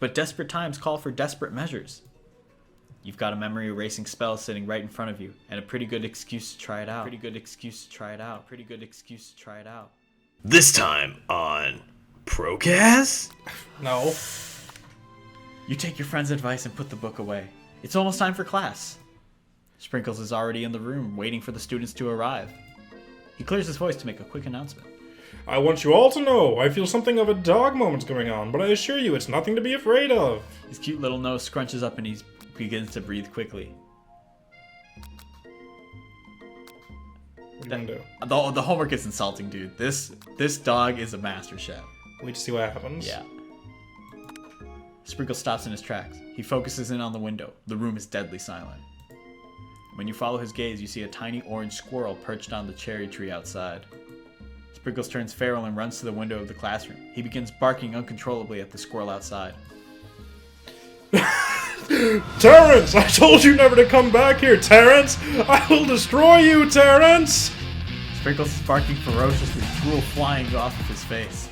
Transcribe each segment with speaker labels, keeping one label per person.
Speaker 1: But desperate times call for desperate measures. You've got a memory erasing spell sitting right in front of you, and a pretty good excuse to try it out.
Speaker 2: This time on ProCas?
Speaker 3: No.
Speaker 1: You take your friend's advice and put the book away. It's almost time for class. Sprinkles is already in the room, waiting for the students to arrive. He clears his voice to make a quick announcement.
Speaker 3: I want you all to know I feel something of a dog moment going on, but I assure you it's nothing to be afraid of.
Speaker 1: His cute little nose scrunches up and he begins to breathe quickly.
Speaker 3: What are you gonna do?
Speaker 1: The homework is insulting, dude. This dog is a master chef.
Speaker 3: Wait to see what happens.
Speaker 1: Yeah. Sprinkles stops in his tracks. He focuses in on the window. The room is deadly silent. When you follow his gaze, you see a tiny orange squirrel perched on the cherry tree outside. Sprinkles turns feral and runs to the window of the classroom. He begins barking uncontrollably at the squirrel outside.
Speaker 3: Terrence! I told you never to come back here, Terrence! I will destroy you, Terrence!
Speaker 1: Sprinkles is barking ferociously, drool flying off of his face.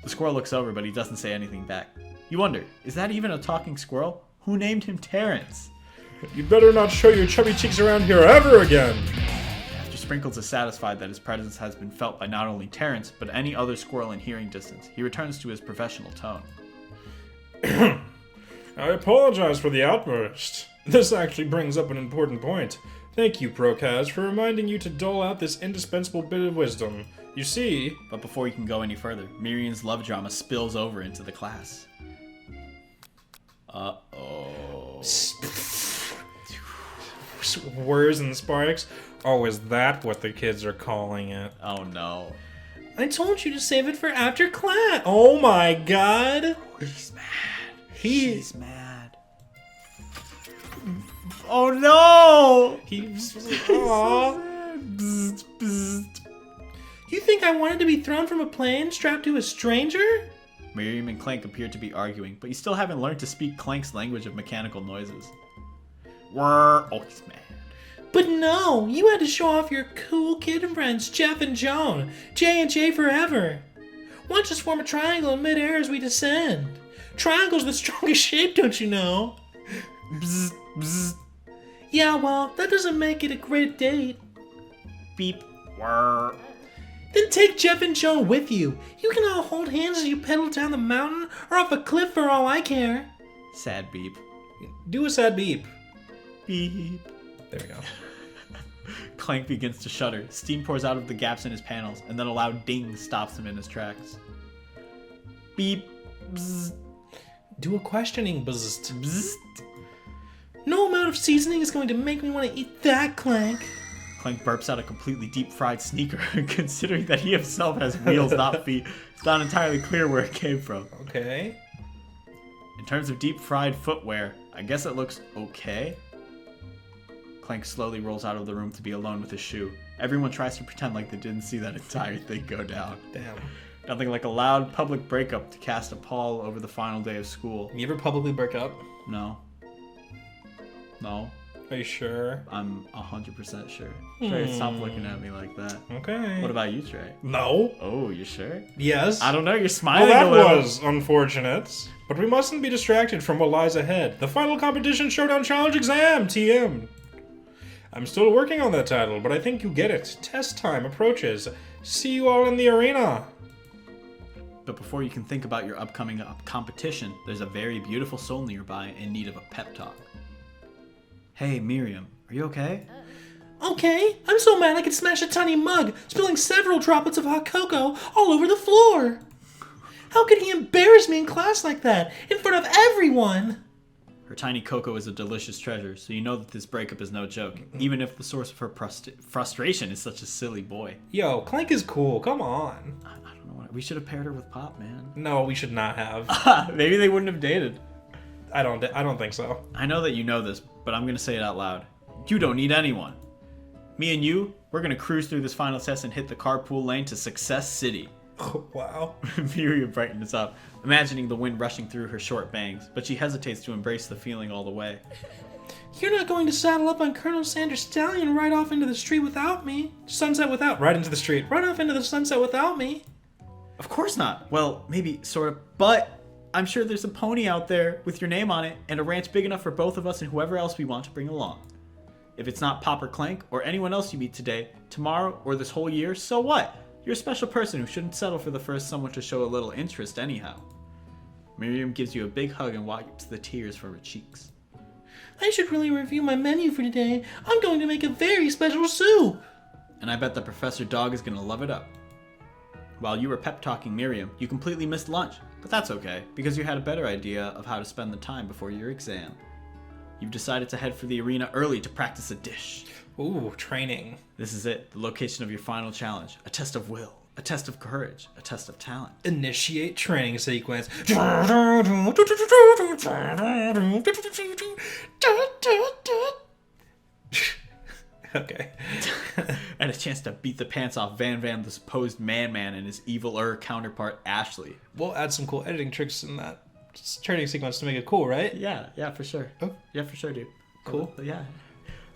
Speaker 1: The squirrel looks over, but he doesn't say anything back. You wonder, is that even a talking squirrel? Who named him Terrence?
Speaker 3: You better not show your chubby cheeks around here ever again!
Speaker 1: After Sprinkles is satisfied that his presence has been felt by not only Terrence, but any other squirrel in hearing distance, he returns to his professional tone.
Speaker 3: I apologize for the outburst. This actually brings up an important point. Thank you, ProCas, for reminding you to dole out this indispensable bit of wisdom. You see...
Speaker 1: But before he can go any further, Miriam's love drama spills over into the class. Uh-oh.
Speaker 3: Whirs and sparks? Oh, is that what the kids are calling it?
Speaker 1: Oh no.
Speaker 3: I told you to save it for after class. Oh my god.
Speaker 1: He's mad.
Speaker 3: He's
Speaker 1: mad. Oh no!
Speaker 3: He's... Aww.
Speaker 1: Bzzzt, bzzzt.
Speaker 3: You think I wanted to be thrown from a plane strapped to a stranger?
Speaker 1: Miriam and Clank appear to be arguing, but you still haven't learned to speak Clank's language of mechanical noises. Whirr. Oh, he's mad.
Speaker 3: But no, you had to show off your cool kid friends, Jeff and Joan. J and J forever. Watch us form a triangle in midair as we descend. Triangle's the strongest shape, don't you know?
Speaker 1: Bzzzt, bzzzt.
Speaker 3: Yeah, well, that doesn't make it a great date.
Speaker 1: Beep. Whirr.
Speaker 3: Then take Jeff and Joan with you. You can all hold hands as you pedal down the mountain or off a cliff for all I care.
Speaker 1: Sad beep.
Speaker 3: Do a sad beep.
Speaker 1: Beep.
Speaker 3: There we go.
Speaker 1: Clank begins to shudder. Steam pours out of the gaps in his panels, and then a loud ding stops him in his tracks. Beep. Bzzzt.
Speaker 3: Do a questioning bzzzt.
Speaker 1: Bzzzt.
Speaker 3: No amount of seasoning is going to make me want to eat that, Clank.
Speaker 1: Clank burps out a completely deep-fried sneaker. Considering that he himself has wheels, not feet, it's not entirely clear where it came from.
Speaker 3: Okay.
Speaker 1: In terms of deep-fried footwear, I guess it looks okay. Clank slowly rolls out of the room to be alone with his shoe. Everyone tries to pretend like they didn't see that entire thing go down.
Speaker 3: Damn.
Speaker 1: Nothing like a loud public breakup to cast a pall over the final day of school.
Speaker 3: You ever publicly break up?
Speaker 1: No. No.
Speaker 3: Are you sure?
Speaker 1: I'm 100% sure. Trey, stop looking at me like that.
Speaker 3: Okay.
Speaker 1: What about you, Trey?
Speaker 3: No.
Speaker 1: Oh, you sure?
Speaker 3: Yes.
Speaker 1: I don't know, you're smiling
Speaker 3: Well,
Speaker 1: a
Speaker 3: that
Speaker 1: little.
Speaker 3: was unfortunate. But we mustn't be distracted from what lies ahead. The final competition showdown challenge exam, TM. I'm still working on that title, but I think you get it. Test time approaches. See you all in the arena.
Speaker 1: But before you can think about your upcoming competition, there's a very beautiful soul nearby in need of a pep talk. Hey, Miriam, are you okay?
Speaker 3: Okay, I'm so mad I could smash a tiny mug, spilling several droplets of hot cocoa all over the floor. How could he embarrass me in class like that, in front of everyone?
Speaker 1: Her tiny cocoa is a delicious treasure, so you know that this breakup is no joke, even if the source of her frustration is such a silly boy.
Speaker 3: Yo, Clank is cool, come on.
Speaker 1: I don't know what... We should have paired her with Pop, man.
Speaker 3: No, we should not have.
Speaker 1: Maybe they wouldn't have dated.
Speaker 3: I don't think so.
Speaker 1: I know that you know this, but I'm going to say it out loud. You don't need anyone. Me and you, we're going to cruise through this final test and hit the carpool lane to Success City.
Speaker 3: Oh, wow.
Speaker 1: Miriam brightens up, imagining the wind rushing through her short bangs, but she hesitates to embrace the feeling all the way.
Speaker 3: You're not going to saddle up on Colonel Sanders' stallion and ride off into the street without me. Sunset without. Right into the street. Right off into the sunset without me.
Speaker 1: Of course not. Well, maybe, sort of, but I'm sure there's a pony out there with your name on it and a ranch big enough for both of us and whoever else we want to bring along. If it's not Pop or Clank or anyone else you meet today, tomorrow, or this whole year, so what? You're a special person who shouldn't settle for the first someone to show a little interest anyhow. Miriam gives you a big hug and wipes the tears from her cheeks.
Speaker 4: I should really review my menu for today. I'm going to make a very special soup.
Speaker 1: And I bet the Professor Dog is going to love it up. While you were pep-talking Miriam, you completely missed lunch. But that's okay, because you had a better idea of how to spend the time before your exam. You've decided to head for the arena early to practice a dish.
Speaker 3: Ooh, training.
Speaker 1: This is it, the location of your final challenge. A test of will, a test of courage, a test of talent.
Speaker 3: Initiate training sequence. Okay.
Speaker 1: And a chance to beat the pants off Van Van, the supposed man-man, and his evil-er counterpart, Ashley.
Speaker 3: We'll add some cool editing tricks in that training sequence to make it cool, right?
Speaker 1: Yeah, for sure.
Speaker 3: Oh.
Speaker 1: Yeah, for sure, dude.
Speaker 3: Cool.
Speaker 1: Yeah.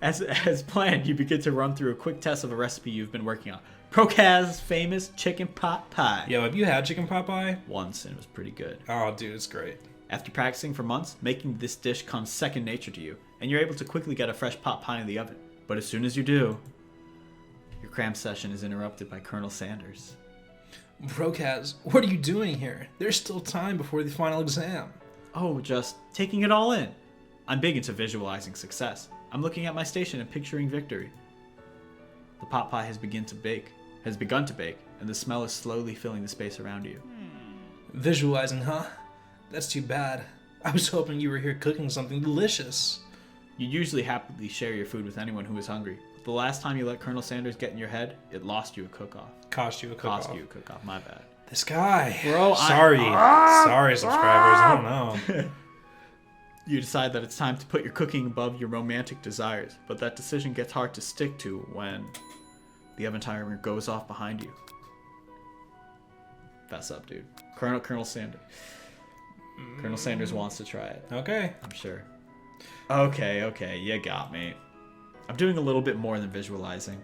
Speaker 1: As planned, you begin to run through a quick test of a recipe you've been working on. ProCas' famous chicken pot pie.
Speaker 3: Yo, have you had chicken pot pie?
Speaker 1: Once, and it was pretty good.
Speaker 3: Oh, dude, it's great.
Speaker 1: After practicing for months, making this dish comes second nature to you, and you're able to quickly get a fresh pot pie in the oven. But as soon as you do, your cram session is interrupted by Colonel Sanders.
Speaker 3: ProCas, what are you doing here? There's still time before the final exam.
Speaker 1: Oh, just taking it all in. I'm big into visualizing success. I'm looking at my station and picturing victory. The pot pie has begun to bake, and the smell is slowly filling the space around you.
Speaker 3: Visualizing, huh? That's too bad. I was hoping you were here cooking something delicious.
Speaker 1: You usually happily share your food with anyone who is hungry. But the last time you let Colonel Sanders get in your head, it lost you a cook-off.
Speaker 3: Cost you a cook-off.
Speaker 1: My bad.
Speaker 3: This guy.
Speaker 1: Bro,
Speaker 3: sorry. Sorry, subscribers. I don't know.
Speaker 1: You decide that it's time to put your cooking above your romantic desires, but that decision gets hard to stick to when the oven timer goes off behind you. Fess up, dude. Colonel Sanders. Colonel Sanders wants to try it.
Speaker 3: Okay.
Speaker 1: I'm sure. Okay, you got me. I'm doing a little bit more than visualizing.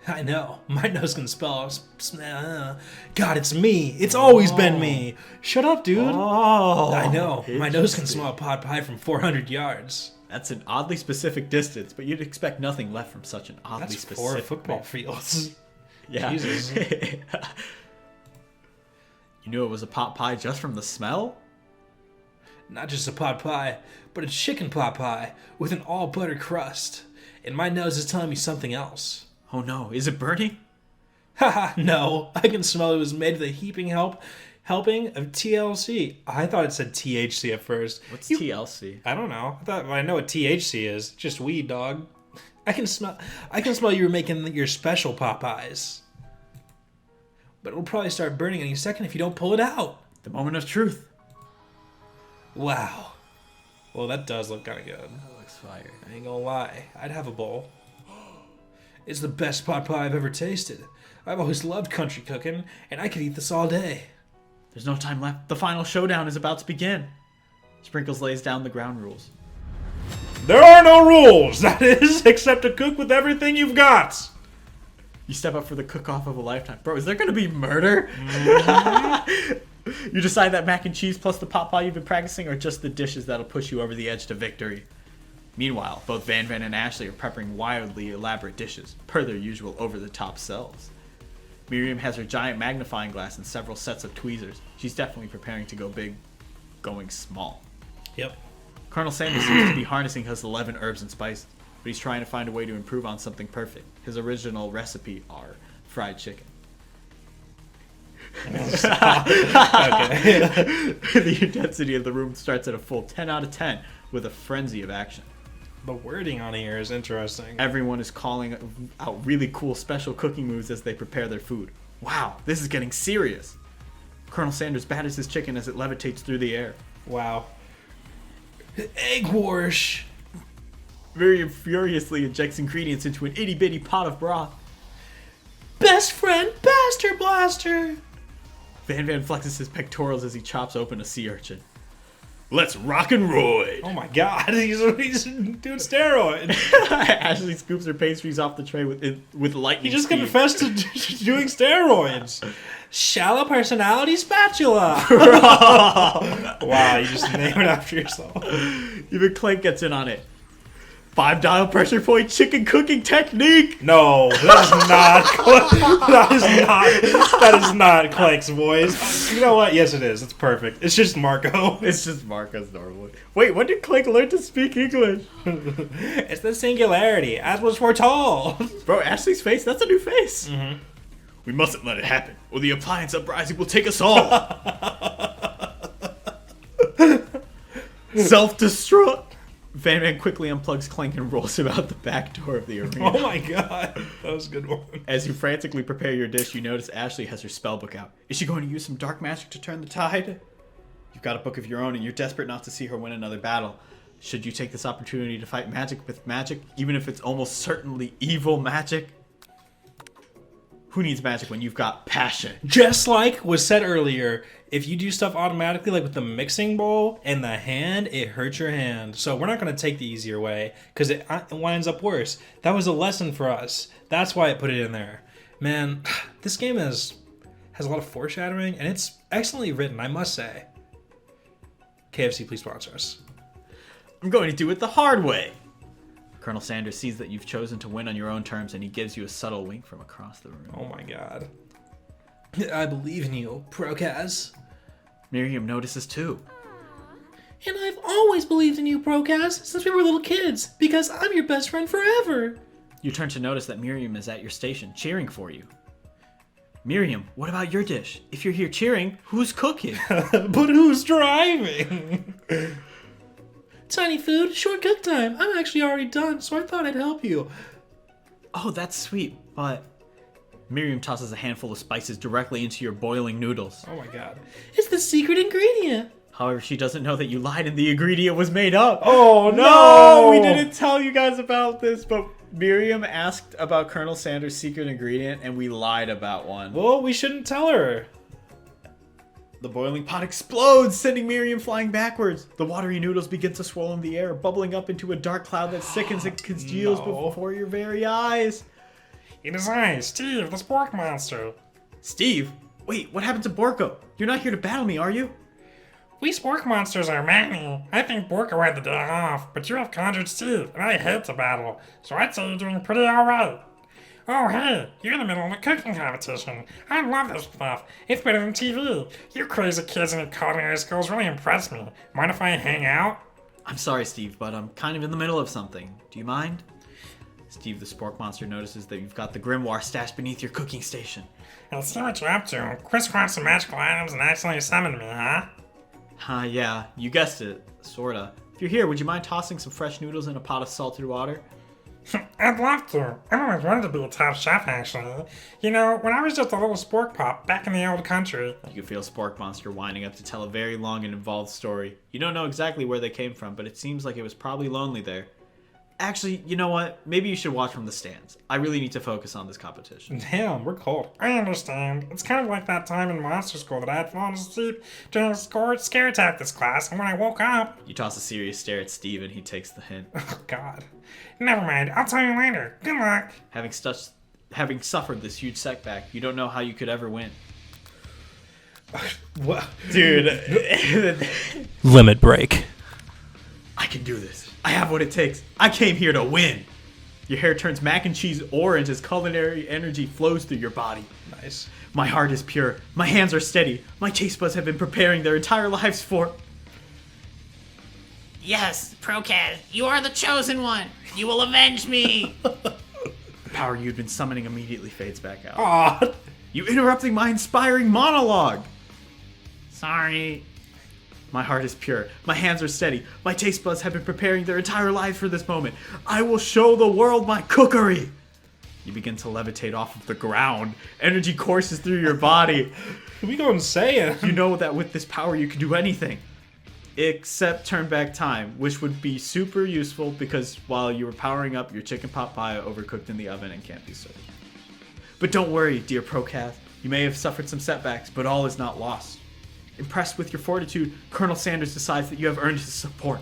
Speaker 3: I know. My nose can spell. God, it's me. It's always been me. Shut up, dude.
Speaker 1: Oh,
Speaker 3: I know. My nose can smell pot pie from 400 yards.
Speaker 1: That's an oddly specific distance, but you'd expect nothing left from such an oddly
Speaker 3: That's
Speaker 1: specific
Speaker 3: 4 football fields.
Speaker 1: Yeah.
Speaker 3: Jesus.
Speaker 1: You knew it was a pot pie just from the smell?
Speaker 3: Not just a pot pie, but a chicken pot pie with an all butter crust. And my nose is telling me something else.
Speaker 1: Oh no, is it burning?
Speaker 3: Haha, no. I can smell it was made with a heaping helping of TLC. I thought it said THC at first.
Speaker 1: What's TLC?
Speaker 3: I don't know. I know what THC is. Just weed, dog. I can smell you were making your special pot pies. But it'll probably start burning any second if you don't pull it out.
Speaker 1: The moment of truth.
Speaker 3: Wow. Well, that does look kind of good.
Speaker 1: That looks fire.
Speaker 3: I ain't gonna lie. I'd have a bowl. It's the best pot pie I've ever tasted. I've always loved country cooking, and I could eat this all day.
Speaker 1: There's no time left. The final showdown is about to begin. Sprinkles lays down the ground rules.
Speaker 3: There are no rules, that is, except to cook with everything you've got.
Speaker 1: You step up for the cook-off of a lifetime. Bro, is there going to be murder? You decide that mac and cheese plus the pot pie you've been practicing are just the dishes that'll push you over the edge to victory. Meanwhile, both Van Van and Ashley are preparing wildly elaborate dishes, per their usual over-the-top selves. Miriam has her giant magnifying glass and several sets of tweezers. She's definitely preparing to go big, going small.
Speaker 3: Yep.
Speaker 1: Colonel Sanders seems to be harnessing his 11 herbs and spices, but he's trying to find a way to improve on something perfect. His original recipe are fried chicken. The intensity of the room starts at a full 10 out of 10 with a frenzy of action.
Speaker 3: The wording on here is interesting.
Speaker 1: Everyone is calling out really cool special cooking moves as they prepare their food. Wow, this is getting serious. Colonel Sanders batters his chicken as it levitates through the air.
Speaker 3: Wow. Egg wash.
Speaker 1: Miriam furiously injects ingredients into an itty-bitty pot of broth.
Speaker 4: Best friend, Baster Blaster.
Speaker 1: Van Van flexes his pectorals as he chops open a sea urchin. Let's rock and roll!
Speaker 3: Oh my god, he's doing steroids.
Speaker 1: Ashley scoops her pastries off the tray with lightning
Speaker 3: He just
Speaker 1: speed.
Speaker 3: confessed to doing steroids. Shallow personality spatula. Wow, you just name it after yourself.
Speaker 1: Even Clank gets in on it. 5 dial pressure point chicken cooking technique.
Speaker 3: No, that is not Clank's voice. You know what? Yes, it is. It's perfect. It's just Marco.
Speaker 1: It's just Marco's normally. Wait, when did Clank learn to speak English?
Speaker 3: It's the singularity, as was foretold.
Speaker 1: Bro, Ashley's face, that's a new face. Mm-hmm. We mustn't let it happen, or the appliance uprising will take us all. Self-destruct. Van Man quickly unplugs Clank and rolls him out the back door of the arena.
Speaker 3: Oh my god, that was a good one.
Speaker 1: As you frantically prepare your dish, you notice Ashley has her spellbook out. Is she going to use some dark magic to turn the tide? You've got a book of your own and you're desperate not to see her win another battle. Should you take this opportunity to fight magic with magic, even if it's almost certainly evil magic? Who needs magic when you've got passion?
Speaker 3: Just like was said earlier, if you do stuff automatically, like with the mixing bowl and the hand, it hurts your hand. So we're not going to take the easier way because it winds up worse. That was a lesson for us. That's why I put it in there. Man, this game has a lot of foreshadowing and it's excellently written, I must say. KFC, please sponsor us.
Speaker 1: I'm going to do it the hard way. Colonel Sanders sees that you've chosen to win on your own terms and he gives you a subtle wink from across the room.
Speaker 3: Oh my god. I believe in you, ProCas.
Speaker 1: Miriam notices too.
Speaker 4: And I've always believed in you, ProCas, since we were little kids, because I'm your best friend forever.
Speaker 1: You turn to notice that Miriam is at your station, cheering for you. Miriam, what about your dish? If you're here cheering, who's cooking?
Speaker 3: But who's driving?
Speaker 4: Tiny food, short cook time. I'm actually already done, so I thought I'd help you.
Speaker 1: Oh, that's sweet, but... Miriam tosses a handful of spices directly into your boiling noodles.
Speaker 3: Oh my god.
Speaker 4: It's the secret ingredient.
Speaker 1: However, she doesn't know that you lied and the ingredient was made up.
Speaker 3: Oh
Speaker 1: No, we didn't tell you guys about this, but Miriam asked about Colonel Sanders' secret ingredient and we lied about one.
Speaker 3: Well, we shouldn't tell her.
Speaker 1: The boiling pot explodes, sending Miriam flying backwards. The watery noodles begin to swirl in the air, bubbling up into a dark cloud that sickens and congeals before your very eyes.
Speaker 3: It is I, Steve, the spork monster.
Speaker 1: Steve? Wait, what happened to Borko? You're not here to battle me, are you?
Speaker 5: We spork monsters are many. I think Borko had the day off, but you have conjured Steve, and I hate to battle, so I'd say you're doing pretty alright. Oh hey, you're in the middle of a cooking competition. I love this stuff. It's better than TV. You crazy kids in your culinary skills really impress me. Mind if I hang out?
Speaker 1: I'm sorry, Steve, but I'm kind of in the middle of something. Do you mind? Steve the Spork Monster notices that you've got the grimoire stashed beneath your cooking station.
Speaker 5: I see what you're up to. Crisscross some magical items and accidentally summoned me, huh?
Speaker 1: Yeah, you guessed it. Sorta. If you're here, would you mind tossing some fresh noodles in a pot of salted water?
Speaker 5: I'd love to. I've always wanted to be a top chef, actually. You know, when I was just a little spork pup back in the old country.
Speaker 1: You can feel Spork Monster winding up to tell a very long and involved story. You don't know exactly where they came from, but it seems like it was probably lonely there. Actually, you know what? Maybe you should watch from the stands. I really need to focus on this competition.
Speaker 3: Damn, we're cold.
Speaker 5: I understand. It's kind of like that time in monster school that I had fallen asleep during a scare tactics class, and when I woke up...
Speaker 1: You toss a serious stare at Steve, and he takes the hint.
Speaker 3: Oh, God.
Speaker 5: Never mind. I'll tell you later. Good luck.
Speaker 1: Having suffered this huge setback, you don't know how you could ever win.
Speaker 3: What?
Speaker 1: Dude.
Speaker 3: Limit break.
Speaker 1: I can do this. I have what it takes. I came here to win. Your hair turns mac and cheese orange as culinary energy flows through your body.
Speaker 3: Nice.
Speaker 1: My heart is pure. My hands are steady. My taste buds have been preparing their entire lives for...
Speaker 6: Yes, ProCas, you are the chosen one. You will avenge me.
Speaker 1: The power you'd been summoning immediately fades back out.
Speaker 3: Aw.
Speaker 1: You interrupting my inspiring monologue.
Speaker 6: Sorry.
Speaker 1: My heart is pure. My hands are steady. My taste buds have been preparing their entire lives for this moment. I will show the world my cookery. You begin to levitate off of the ground. Energy courses through your body.
Speaker 3: We going Saiyan.
Speaker 1: You know that with this power you can do anything. Except turn back time, which would be super useful because while you were powering up, your chicken pot pie overcooked in the oven and can't be served. But don't worry, dear ProCas. You may have suffered some setbacks, but all is not lost. Impressed with your fortitude, Colonel Sanders decides that you have earned his support.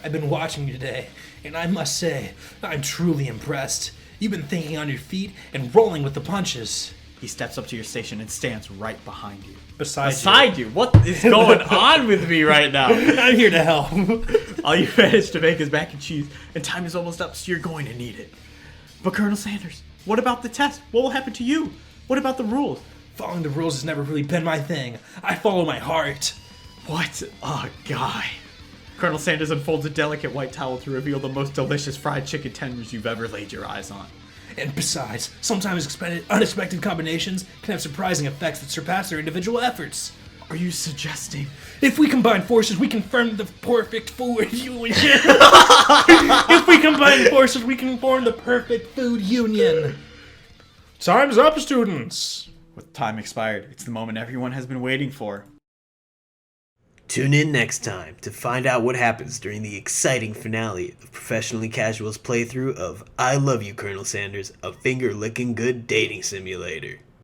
Speaker 3: I've been watching you today, and I must say, I'm truly impressed. You've been thinking on your feet and rolling with the punches.
Speaker 1: He steps up to your station and stands right behind you.
Speaker 3: Beside
Speaker 1: you? What is going on with me right now?
Speaker 4: I'm here to help.
Speaker 1: All you managed to make is mac and cheese, and time is almost up, so you're going to need it. But Colonel Sanders, what about the test? What will happen to you? What about the rules?
Speaker 4: Following the rules has never really been my thing. I follow my heart.
Speaker 1: What a guy. Colonel Sanders unfolds a delicate white towel to reveal the most delicious fried chicken tenders you've ever laid your eyes on.
Speaker 4: And besides, sometimes unexpected combinations can have surprising effects that surpass their individual efforts.
Speaker 1: Are you suggesting?
Speaker 4: If we combine forces, we can form the perfect food union. If we combine forces, we can form the perfect food union.
Speaker 3: Time's up, students.
Speaker 1: With time expired, it's the moment everyone has been waiting for.
Speaker 2: Tune in next time to find out what happens during the exciting finale of Professionally Casual's playthrough of I Love You, Colonel Sanders, a finger-licking good dating simulator.